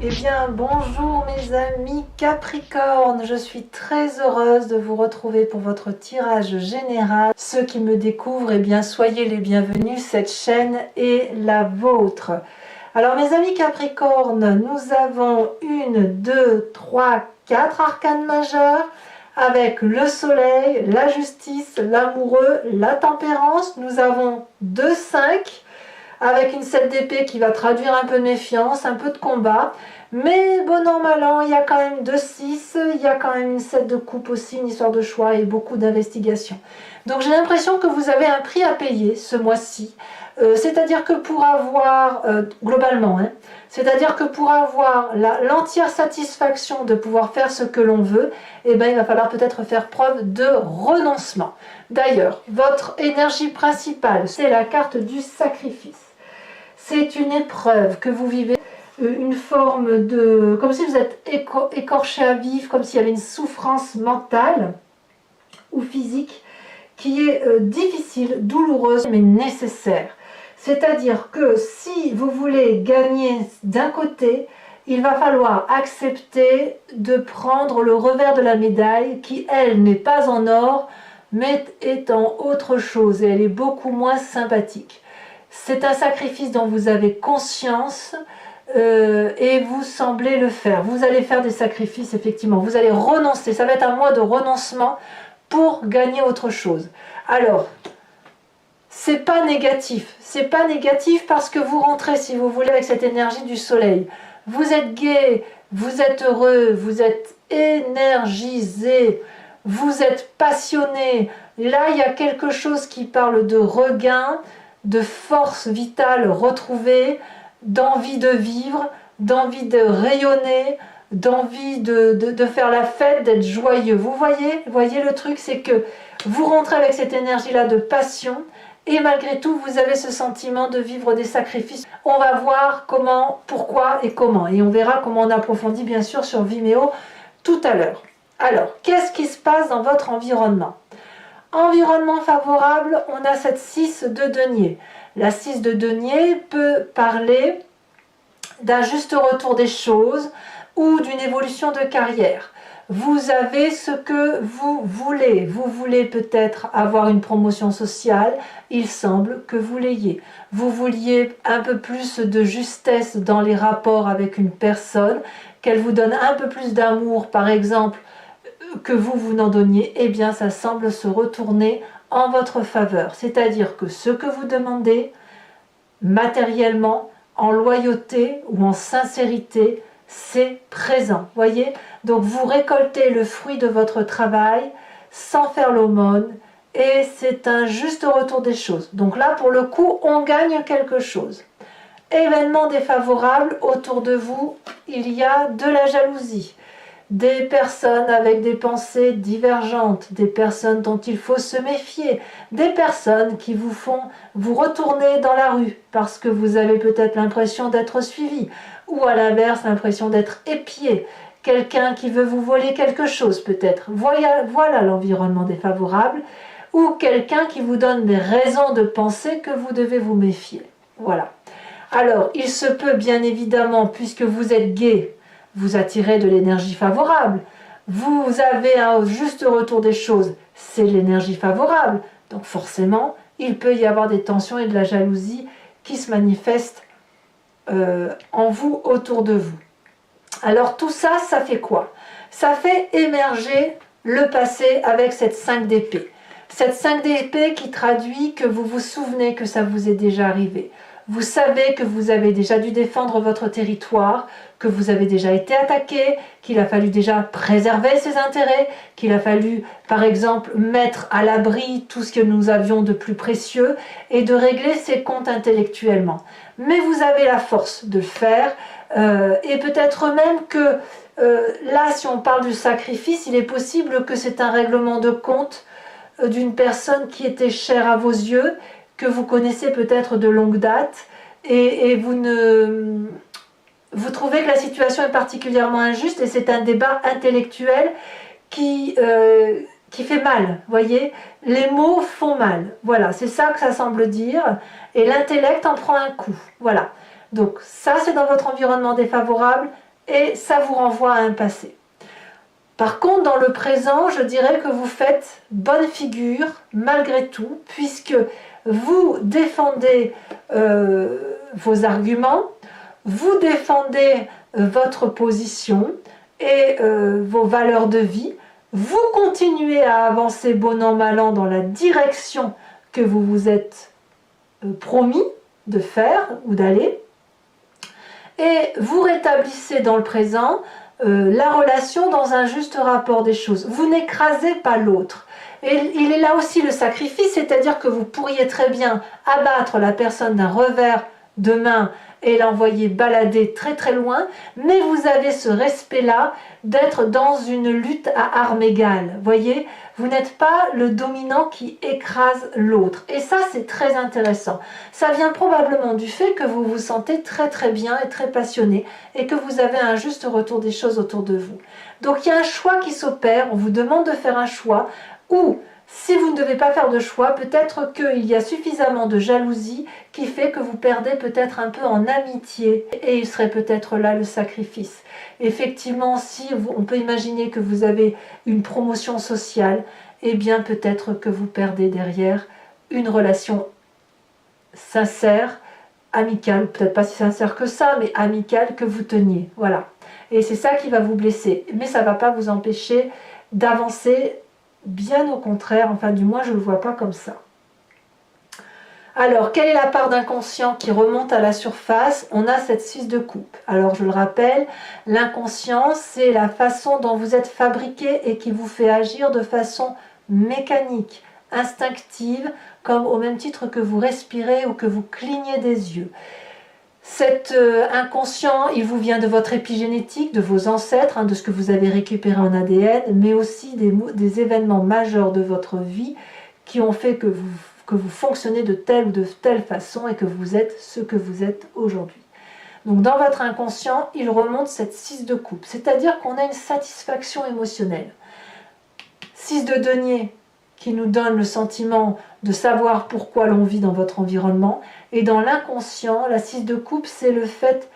Eh bien, bonjour mes amis Capricorne, je suis très heureuse de vous retrouver pour votre tirage général. Ceux qui me découvrent, eh bien, soyez les bienvenus, cette chaîne est la vôtre. Alors mes amis Capricorne, nous avons 1, 2, 3, 4 arcanes majeures avec le soleil, la justice, l'amoureux, la tempérance. Nous avons 2, 5 avec une 7 d'épée qui va traduire un peu de méfiance, un peu de combat. Mais bon an, mal an, il y a quand même 2, 6, il y a quand même une 7 de coupe aussi, une histoire de choix et beaucoup d'investigation. Donc j'ai l'impression que vous avez un prix à payer ce mois-ci. C'est-à-dire que pour avoir, globalement, c'est-à-dire que pour avoir l'entière satisfaction de pouvoir faire ce que l'on veut, eh ben, il va falloir peut-être faire preuve de renoncement. D'ailleurs, votre énergie principale, c'est la carte du sacrifice. C'est une épreuve que vous vivez, une forme de... comme si vous êtes écorché à vif, comme s'il y avait une souffrance mentale ou physique qui est difficile, douloureuse, mais nécessaire. C'est-à-dire que si vous voulez gagner d'un côté, il va falloir accepter de prendre le revers de la médaille qui, elle, n'est pas en or, mais est en autre chose et elle est beaucoup moins sympathique. C'est un sacrifice dont vous avez conscience et vous semblez le faire. Vous allez faire des sacrifices, effectivement. Vous allez renoncer. Ça va être un mois de renoncement pour gagner autre chose. Alors, c'est pas négatif. C'est pas négatif parce que vous rentrez, si vous voulez, avec cette énergie du soleil. Vous êtes gai, vous êtes heureux, vous êtes énergisé, vous êtes passionné. Là, il y a quelque chose qui parle de regain, de force vitale retrouvée, d'envie de vivre, d'envie de rayonner, d'envie de faire la fête, d'être joyeux. Vous voyez le truc, c'est que vous rentrez avec cette énergie-là de passion et malgré tout, vous avez ce sentiment de vivre des sacrifices. On va voir comment, pourquoi et comment. Et on verra comment on approfondit bien sûr sur Vimeo tout à l'heure. Alors, qu'est-ce qui se passe dans votre environnement ? Environnement favorable, on a cette 6 de denier. La 6 de denier peut parler d'un juste retour des choses ou d'une évolution de carrière. Vous avez ce que vous voulez. Vous voulez peut-être avoir une promotion sociale, il semble que vous l'ayez. Vous vouliez un peu plus de justesse dans les rapports avec une personne, qu'elle vous donne un peu plus d'amour, par exemple, que vous n'en donniez, eh bien ça semble se retourner en votre faveur. C'est-à-dire que ce que vous demandez, matériellement, en loyauté ou en sincérité, c'est présent. Voyez ? Donc vous récoltez le fruit de votre travail sans faire l'aumône et c'est un juste retour des choses. Donc là, pour le coup, on gagne quelque chose. Événement défavorable, autour de vous, il y a de la jalousie. Des personnes avec des pensées divergentes, des personnes dont il faut se méfier, des personnes qui vous font vous retourner dans la rue parce que vous avez peut-être l'impression d'être suivi ou à l'inverse l'impression d'être épié, quelqu'un qui veut vous voler quelque chose peut-être. Voilà l'environnement défavorable ou quelqu'un qui vous donne des raisons de penser que vous devez vous méfier. Voilà. Alors, il se peut bien évidemment, puisque vous êtes gai, vous attirez de l'énergie favorable. Vous avez un juste retour des choses, c'est l'énergie favorable. Donc forcément, il peut y avoir des tensions et de la jalousie qui se manifestent en vous, autour de vous. Alors tout ça, ça fait quoi? Ça fait émerger le passé avec cette 5 d'épée. Cette 5 d'épée qui traduit que vous vous souvenez que ça vous est déjà arrivé. Vous savez que vous avez déjà dû défendre votre territoire, que vous avez déjà été attaqué, qu'il a fallu déjà préserver ses intérêts, qu'il a fallu, par exemple, mettre à l'abri tout ce que nous avions de plus précieux et de régler ses comptes intellectuellement. Mais vous avez la force de le faire et peut-être même que là, si on parle du sacrifice, il est possible que c'est un règlement de compte d'une personne qui était chère à vos yeux, que vous connaissez peut-être de longue date et vous trouvez que la situation est particulièrement injuste et c'est un débat intellectuel qui fait mal, voyez, les mots font mal, voilà, c'est ça que ça semble dire et l'intellect en prend un coup, voilà. Donc ça c'est dans votre environnement défavorable et ça vous renvoie à un passé. Par contre, dans le présent, je dirais que vous faites bonne figure malgré tout, puisque vous défendez vos arguments, vous défendez votre position et vos valeurs de vie, vous continuez à avancer bon an mal an dans la direction que vous vous êtes promis de faire ou d'aller, et vous rétablissez dans le présent la relation dans un juste rapport des choses. Vous n'écrasez pas l'autre. Et il est là aussi le sacrifice, c'est-à-dire que vous pourriez très bien abattre la personne d'un revers de main et l'envoyer balader très très loin, mais vous avez ce respect-là d'être dans une lutte à armes égales. Voyez, vous n'êtes pas le dominant qui écrase l'autre. Et ça, c'est très intéressant. Ça vient probablement du fait que vous vous sentez très très bien et très passionné et que vous avez un juste retour des choses autour de vous. Donc il y a un choix qui s'opère, on vous demande de faire un choix, ou si vous ne devez pas faire de choix, peut-être qu'il y a suffisamment de jalousie qui fait que vous perdez peut-être un peu en amitié, et il serait peut-être là le sacrifice. Effectivement, si on peut imaginer que vous avez une promotion sociale, eh bien peut-être que vous perdez derrière une relation sincère, amicale, peut-être pas si sincère que ça, mais amicale que vous teniez. Voilà. Et c'est ça qui va vous blesser. Mais ça ne va pas vous empêcher d'avancer. Bien au contraire, enfin du moins je ne le vois pas comme ça. Alors, quelle est la part d'inconscient qui remonte à la surface? On a cette 6 de coupe. Alors je le rappelle, l'inconscient c'est la façon dont vous êtes fabriqué et qui vous fait agir de façon mécanique, instinctive, comme au même titre que vous respirez ou que vous clignez des yeux. Cet inconscient, il vous vient de votre épigénétique, de vos ancêtres, de ce que vous avez récupéré en ADN, mais aussi des événements majeurs de votre vie qui ont fait que vous fonctionnez de telle ou de telle façon et que vous êtes ce que vous êtes aujourd'hui. Donc dans votre inconscient, il remonte cette 6 de coupe, c'est-à-dire qu'on a une satisfaction émotionnelle. 6 de denier, qui nous donne le sentiment de savoir pourquoi l'on vit dans votre environnement. Et dans l'inconscient, la 6 de coupe, c'est le fait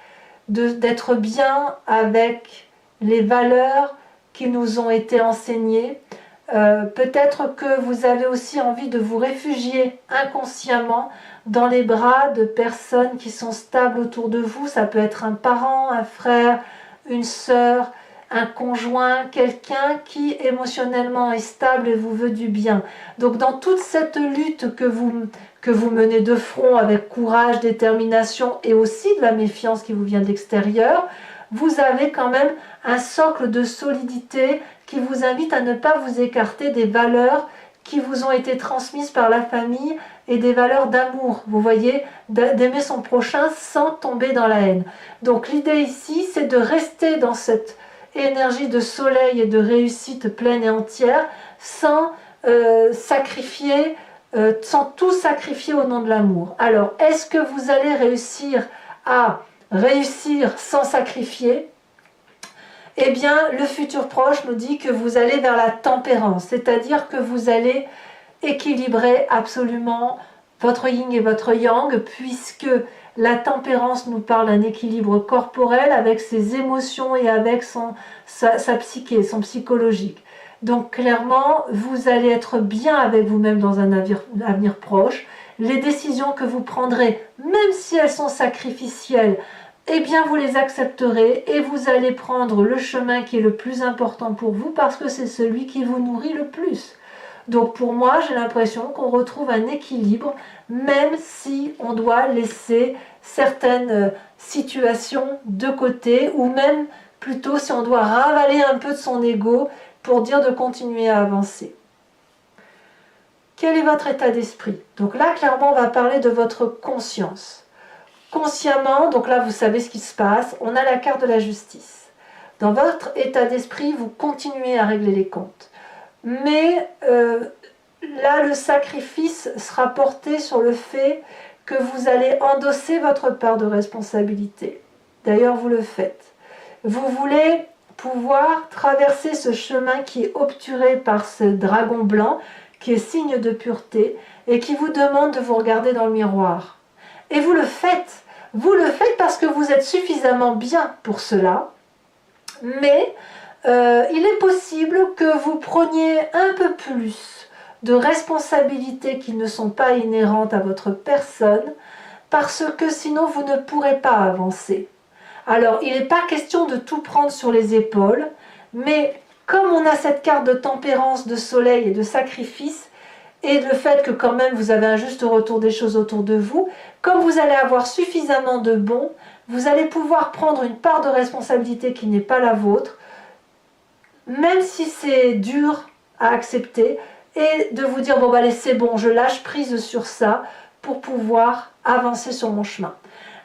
d'être bien avec les valeurs qui nous ont été enseignées. Peut-être que vous avez aussi envie de vous réfugier inconsciemment dans les bras de personnes qui sont stables autour de vous. Ça peut être un parent, un frère, une sœur, un conjoint, quelqu'un qui émotionnellement est stable et vous veut du bien. Donc dans toute cette lutte que vous menez de front avec courage, détermination et aussi de la méfiance qui vous vient de l'extérieur, vous avez quand même un socle de solidité qui vous invite à ne pas vous écarter des valeurs qui vous ont été transmises par la famille et des valeurs d'amour, vous voyez, d'aimer son prochain sans tomber dans la haine. Donc l'idée ici, c'est de rester dans cette énergie de soleil et de réussite pleine et entière, sans sacrifier, sans tout sacrifier au nom de l'amour. Alors, est-ce que vous allez réussir à réussir sans sacrifier? Eh bien, le futur proche nous dit que vous allez vers la tempérance, c'est-à-dire que vous allez équilibrer absolument votre yin et votre yang, puisque la tempérance nous parle d'un équilibre corporel avec ses émotions et avec sa psyché, son psychologique. Donc clairement, vous allez être bien avec vous-même dans un avenir proche. Les décisions que vous prendrez, même si elles sont sacrificielles, eh bien vous les accepterez et vous allez prendre le chemin qui est le plus important pour vous parce que c'est celui qui vous nourrit le plus. Donc pour moi, j'ai l'impression qu'on retrouve un équilibre, même si on doit laisser certaines situations de côté, ou même plutôt si on doit ravaler un peu de son ego pour dire de continuer à avancer. Quel est votre état d'esprit? Donc là, clairement, on va parler de votre conscience. Consciemment, donc là, vous savez ce qui se passe, on a la carte de la justice. Dans votre état d'esprit, vous continuez à régler les comptes. Mais là, le sacrifice sera porté sur le fait que vous allez endosser votre part de responsabilité. D'ailleurs, vous le faites. Vous voulez pouvoir traverser ce chemin qui est obturé par ce dragon blanc, qui est signe de pureté, et qui vous demande de vous regarder dans le miroir. Et vous le faites. Vous le faites parce que vous êtes suffisamment bien pour cela. Mais il est possible que vous preniez un peu plus de responsabilités qui ne sont pas inhérentes à votre personne, parce que sinon vous ne pourrez pas avancer. Alors, il n'est pas question de tout prendre sur les épaules, mais comme on a cette carte de tempérance, de soleil et de sacrifice, et le fait que quand même vous avez un juste retour des choses autour de vous, comme vous allez avoir suffisamment de bons, vous allez pouvoir prendre une part de responsabilité qui n'est pas la vôtre, même si c'est dur à accepter, et de vous dire, bon bah allez c'est bon, je lâche prise sur ça pour pouvoir avancer sur mon chemin.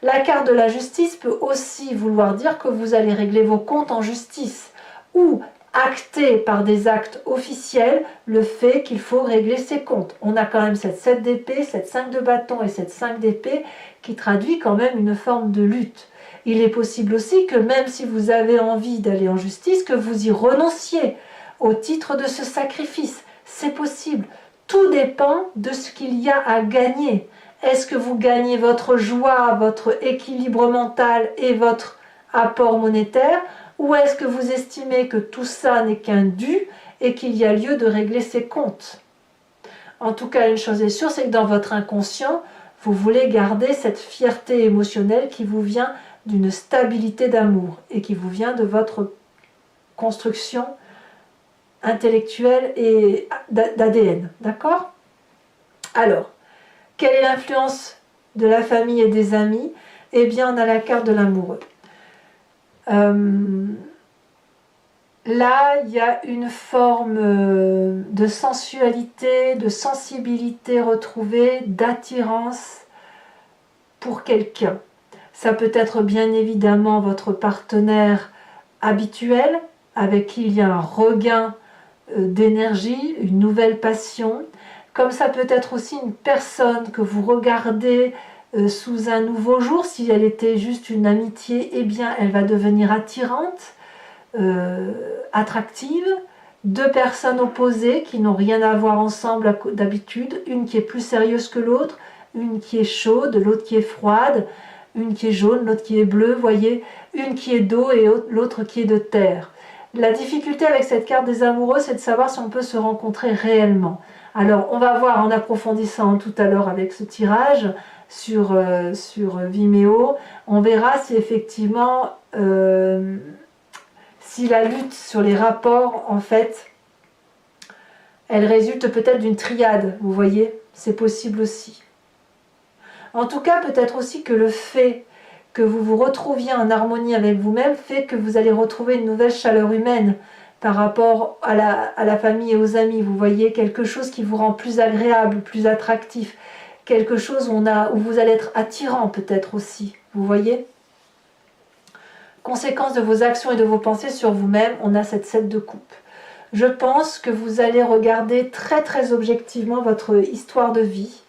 La carte de la justice peut aussi vouloir dire que vous allez régler vos comptes en justice, ou acter par des actes officiels le fait qu'il faut régler ses comptes. On a quand même cette 7 d'épée, cette 5 de bâton et cette 5 d'épée qui traduit quand même une forme de lutte. Il est possible aussi que même si vous avez envie d'aller en justice, que vous y renonciez au titre de ce sacrifice. C'est possible. Tout dépend de ce qu'il y a à gagner. Est-ce que vous gagnez votre joie, votre équilibre mental et votre apport monétaire, ou est-ce que vous estimez que tout ça n'est qu'un dû et qu'il y a lieu de régler ses comptes? En tout cas, une chose est sûre, c'est que dans votre inconscient, vous voulez garder cette fierté émotionnelle qui vous vient d'une stabilité d'amour et qui vous vient de votre construction intellectuelle et d'ADN. D'accord? Alors, quelle est l'influence de la famille et des amis? Eh bien, on a la carte de l'amoureux. Là, il y a une forme de sensualité, de sensibilité retrouvée, d'attirance pour quelqu'un. Ça peut être bien évidemment votre partenaire habituel, avec qui il y a un regain d'énergie, une nouvelle passion. Comme ça peut être aussi une personne que vous regardez sous un nouveau jour. Si elle était juste une amitié, eh bien elle va devenir attirante. Attractive, deux personnes opposées qui n'ont rien à voir ensemble d'habitude, une qui est plus sérieuse que l'autre, une qui est chaude, l'autre qui est froide, une qui est jaune, l'autre qui est bleue, voyez, une qui est d'eau et l'autre qui est de terre. La difficulté avec cette carte des amoureux, c'est de savoir si on peut se rencontrer réellement. Alors, on va voir en approfondissant tout à l'heure avec ce tirage sur Vimeo, on verra si effectivement si la lutte sur les rapports, en fait, elle résulte peut-être d'une triade, vous voyez, c'est possible aussi. En tout cas, peut-être aussi que le fait que vous vous retrouviez en harmonie avec vous-même fait que vous allez retrouver une nouvelle chaleur humaine par rapport à la famille et aux amis. Vous voyez, quelque chose qui vous rend plus agréable, plus attractif, quelque chose où vous allez être attirant peut-être aussi, vous voyez. Conséquence de vos actions et de vos pensées sur vous-même, on a cette 7 de coupe. Je pense que vous allez regarder très très objectivement votre histoire de vie.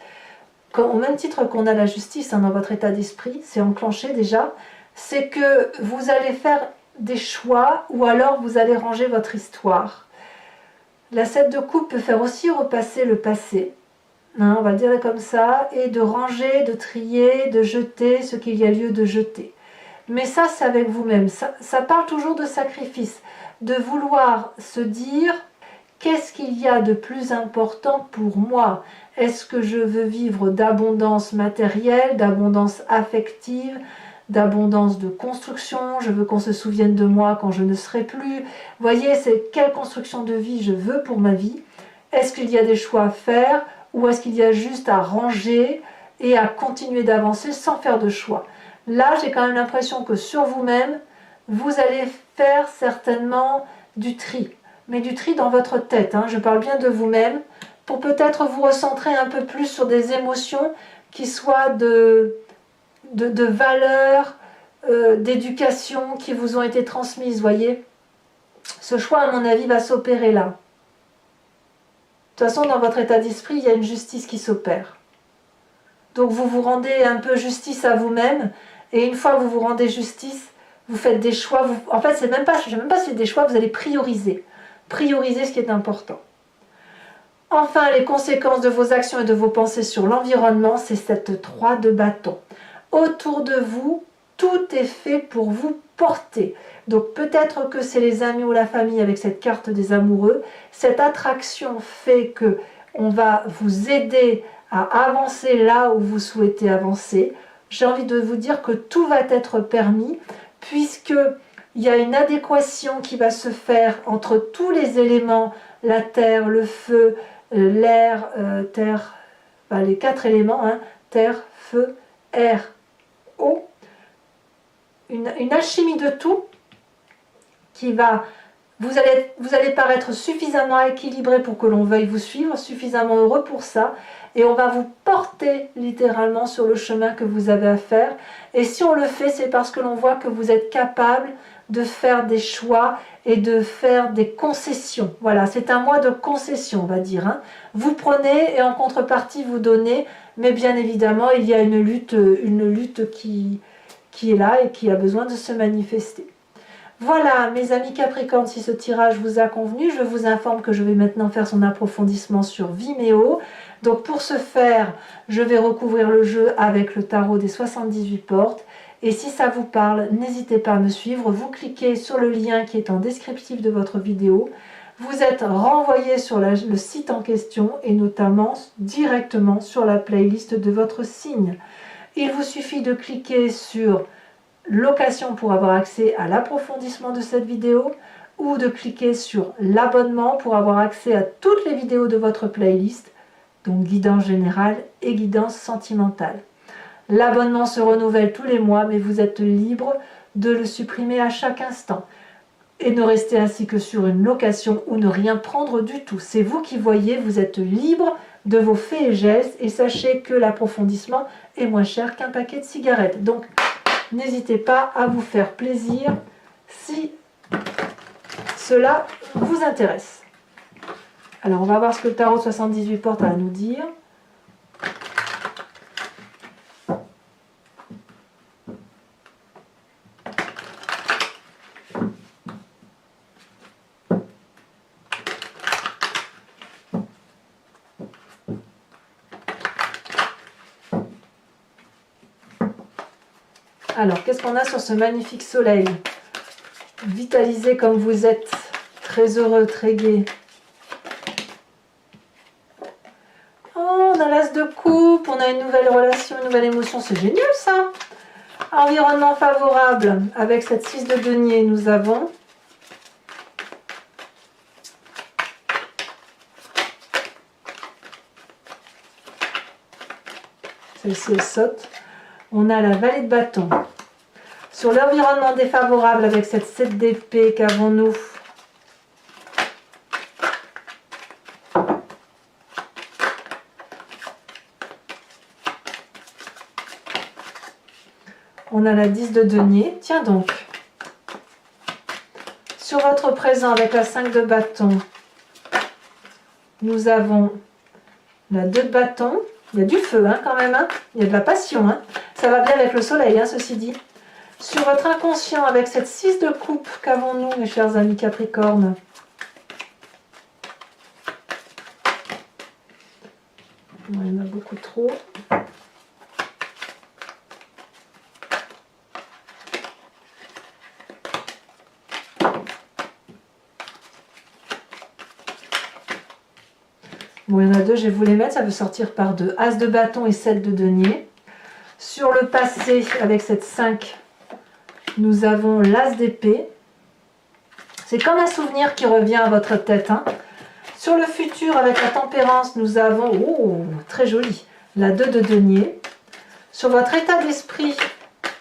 Au même titre qu'on a la justice dans votre état d'esprit, c'est enclenché déjà, c'est que vous allez faire des choix ou alors vous allez ranger votre histoire. La 7 de coupe peut faire aussi repasser le passé, on va le dire comme ça, et de ranger, de trier, de jeter ce qu'il y a lieu de jeter. Mais ça, c'est avec vous-même. Ça parle toujours de sacrifice, de vouloir se dire qu'est-ce qu'il y a de plus important pour moi? Est-ce que je veux vivre d'abondance matérielle, d'abondance affective, d'abondance de construction? Je veux qu'on se souvienne de moi quand je ne serai plus. Vous voyez, c'est quelle construction de vie je veux pour ma vie? Est-ce qu'il y a des choix à faire ou est-ce qu'il y a juste à ranger et à continuer d'avancer sans faire de choix? Là, j'ai quand même l'impression que sur vous-même, vous allez faire certainement du tri. Mais du tri dans votre tête, je parle bien de vous-même, pour peut-être vous recentrer un peu plus sur des émotions qui soient de valeurs, d'éducation qui vous ont été transmises, voyez. Ce choix, à mon avis, va s'opérer là. De toute façon, dans votre état d'esprit, il y a une justice qui s'opère. Donc vous vous rendez un peu justice à vous-même, et une fois que vous vous rendez justice, vous faites des choix. En fait, je ne sais même pas si c'est des choix, vous allez prioriser. Prioriser ce qui est important. Enfin, les conséquences de vos actions et de vos pensées sur l'environnement, c'est cette 3 de bâton. Autour de vous, tout est fait pour vous porter. Donc peut-être que c'est les amis ou la famille avec cette carte des amoureux. Cette attraction fait que on va vous aider à avancer là où vous souhaitez avancer. J'ai envie de vous dire que tout va être permis puisque il y a une adéquation qui va se faire entre tous les éléments, la terre, le feu, l'air, terre, enfin, les 4 éléments, hein, terre, feu, air, eau. Une alchimie de tout qui va... Vous allez paraître suffisamment équilibré pour que l'on veuille vous suivre, suffisamment heureux pour ça, et on va vous porter littéralement sur le chemin que vous avez à faire. Et si on le fait, c'est parce que l'on voit que vous êtes capable de faire des choix et de faire des concessions. Voilà, c'est un mois de concession, on va dire. Hein. Vous prenez et en contrepartie vous donnez, mais bien évidemment, il y a une lutte qui est là et qui a besoin de se manifester. Voilà, mes amis Capricorne, si ce tirage vous a convenu, je vous informe que je vais maintenant faire son approfondissement sur Vimeo. Donc pour ce faire, je vais recouvrir le jeu avec le tarot des 78 portes. Et si ça vous parle, n'hésitez pas à me suivre. Vous cliquez sur le lien qui est en descriptif de votre vidéo. Vous êtes renvoyé sur le site en question et notamment directement sur la playlist de votre signe. Il vous suffit de cliquer sur location pour avoir accès à l'approfondissement de cette vidéo ou de cliquer sur l'abonnement pour avoir accès à toutes les vidéos de votre playlist, donc guidance générale et guidance sentimentale. L'abonnement se renouvelle tous les mois, mais vous êtes libre de le supprimer à chaque instant et ne rester ainsi que sur une location ou ne rien prendre du tout. C'est vous qui voyez, vous êtes libre de vos faits et gestes et sachez que l'approfondissement est moins cher qu'un paquet de cigarettes. Donc, n'hésitez pas à vous faire plaisir si cela vous intéresse. Alors, on va voir ce que le tarot 78 portes a à nous dire. Alors, qu'est-ce qu'on a sur ce magnifique soleil? Vitalisé comme vous êtes, très heureux, très gai. Oh, on a l'as de coupe, on a une nouvelle relation, une nouvelle émotion, c'est génial ça. Environnement favorable, avec cette 6 de denier, nous avons celle-ci elle saute. On a la vallée de bâton. Sur l'environnement défavorable avec cette 7 d'épée, qu'avons-nous? On a la 10 de denier. Tiens donc. Sur votre présent avec la 5 de bâton, nous avons la 2 de bâton. Il y a du feu hein, quand même. Hein. Il y a de la passion. Hein. Ça va bien avec le soleil, hein, ceci dit. Sur votre inconscient, avec cette 6 de coupe, qu'avons-nous, mes chers amis Capricorne? Il y en a beaucoup trop. Bon, il y en a deux, je vais vous les mettre, ça veut sortir par deux. As de bâton et 7 de denier. Sur le passé, avec cette 5, nous avons l'as d'épée. C'est comme un souvenir qui revient à votre tête. Hein. Sur le futur, avec la tempérance, nous avons, oh, très joli, la 2 de denier. Sur votre état d'esprit,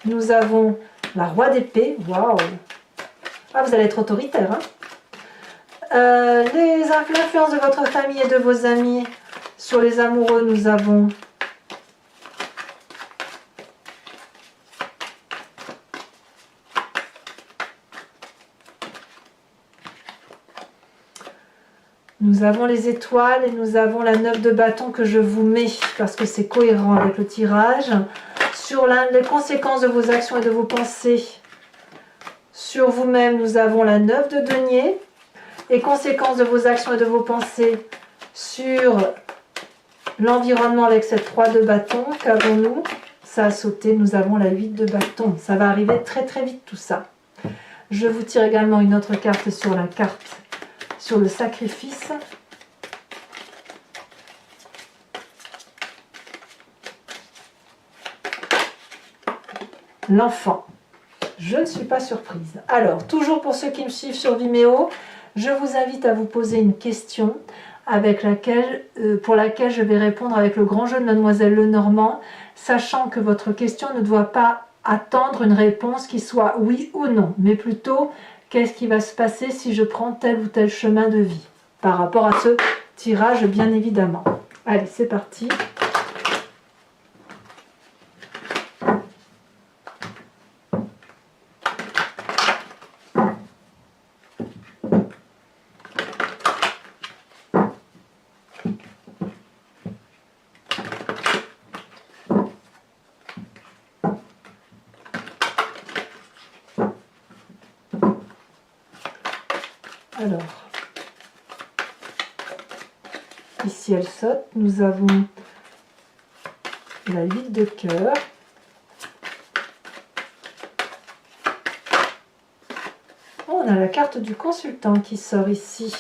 nous avons la roi d'épée. Waouh! Ah, vous allez être autoritaire. Hein. L'influence de votre famille et de vos amis. Sur les amoureux, nous avons les étoiles et nous avons la 9 de bâton que je vous mets parce que c'est cohérent avec le tirage. Sur les conséquences de vos actions et de vos pensées, sur vous-même, nous avons la 9 de denier. Et conséquences de vos actions et de vos pensées sur l'environnement avec cette 3 de bâton, qu'avons-nous? ça a sauté, nous avons la 8 de bâton. Ça va arriver très très vite tout ça. Je vous tire également une autre carte sur la carte, sur le sacrifice. L'enfant. Je ne suis pas surprise. Alors, toujours pour ceux qui me suivent sur Vimeo, je vous invite à vous poser une question pour laquelle je vais répondre avec le grand jeu de Mademoiselle Lenormand, sachant que votre question ne doit pas attendre une réponse qui soit oui ou non, mais plutôt qu'est-ce qui va se passer si je prends tel ou tel chemin de vie, par rapport à ce tirage bien évidemment. Allez, c'est parti. Alors, ici elle saute, nous avons la 8 de cœur, on a la carte du consultant qui sort ici.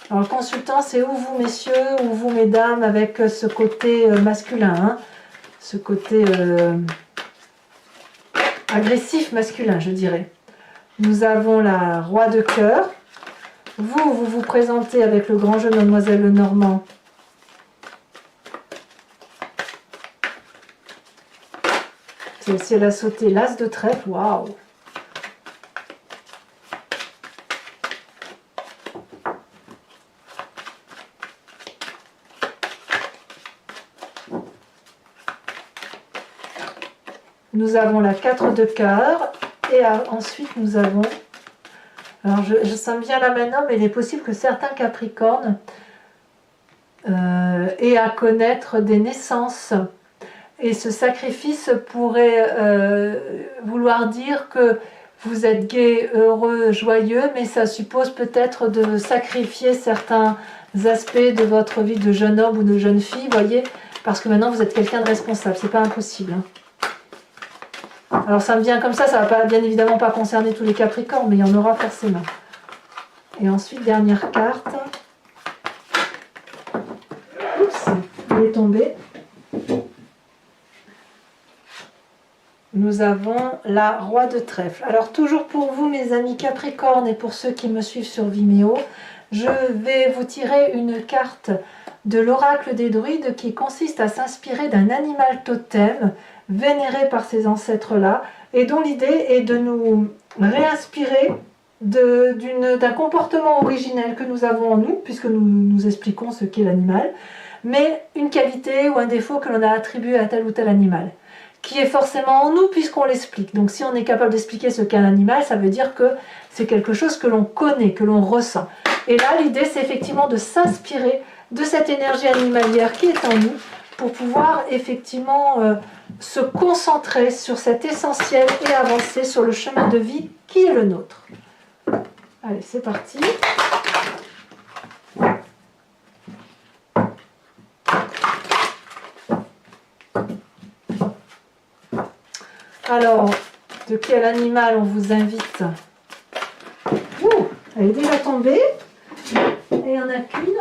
Alors le consultant, c'est ou vous messieurs ou vous mesdames, avec ce côté masculin, hein, ce côté agressif masculin, je dirais. Nous avons la roi de cœur. Vous vous présentez avec le grand jeu de Mademoiselle Lenormand. Celle-ci, elle a sauté l'as de trèfle. Waouh! Nous avons la 4 de cœur. Et ensuite, nous avons... Alors, je sens bien là maintenant, mais il est possible que certains Capricornes aient à connaître des naissances. Et ce sacrifice pourrait vouloir dire que vous êtes gai, heureux, joyeux, mais ça suppose peut-être de sacrifier certains aspects de votre vie de jeune homme ou de jeune fille, voyez, parce que maintenant vous êtes quelqu'un de responsable, c'est pas impossible. Hein. Alors ça me vient comme ça va pas, bien évidemment pas concerner tous les Capricornes, mais il y en aura forcément. Et ensuite, dernière carte. Oups, il est tombé. Nous avons la roi de trèfle. Alors toujours pour vous mes amis Capricornes et pour ceux qui me suivent sur Vimeo, je vais vous tirer une carte de l'oracle des druides qui consiste à s'inspirer d'un animal totem vénéré par ces ancêtres-là et dont l'idée est de nous réinspirer d'un comportement originel que nous avons en nous, puisque nous expliquons ce qu'est l'animal, mais une qualité ou un défaut que l'on a attribué à tel ou tel animal, qui est forcément en nous puisqu'on l'explique. Donc si on est capable d'expliquer ce qu'est un animal, ça veut dire que c'est quelque chose que l'on connaît, que l'on ressent. Et là, l'idée, c'est effectivement de s'inspirer de cette énergie animalière qui est en nous pour pouvoir effectivement se concentrer sur cet essentiel et avancer sur le chemin de vie qui est le nôtre. Allez, c'est parti. Alors, de quel animal on vous invite? Ouh, elle est déjà tombée. Et il n'y en a qu'une.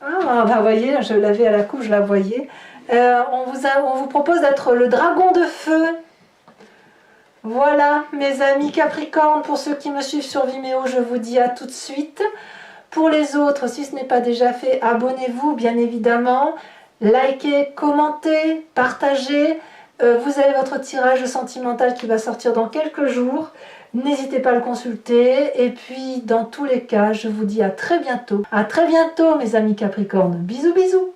Ah, bah, vous voyez, je l'avais à la coupe, je la voyais. On vous propose d'être le dragon de feu. Voilà, mes amis Capricorne, pour ceux qui me suivent sur Vimeo, je vous dis à tout de suite. Pour les autres, si ce n'est pas déjà fait, abonnez-vous, bien évidemment. Likez, commentez, partagez. Vous avez votre tirage sentimental qui va sortir dans quelques jours. N'hésitez pas à le consulter. Et puis, dans tous les cas, je vous dis à très bientôt. À très bientôt, mes amis Capricorne. Bisous, bisous.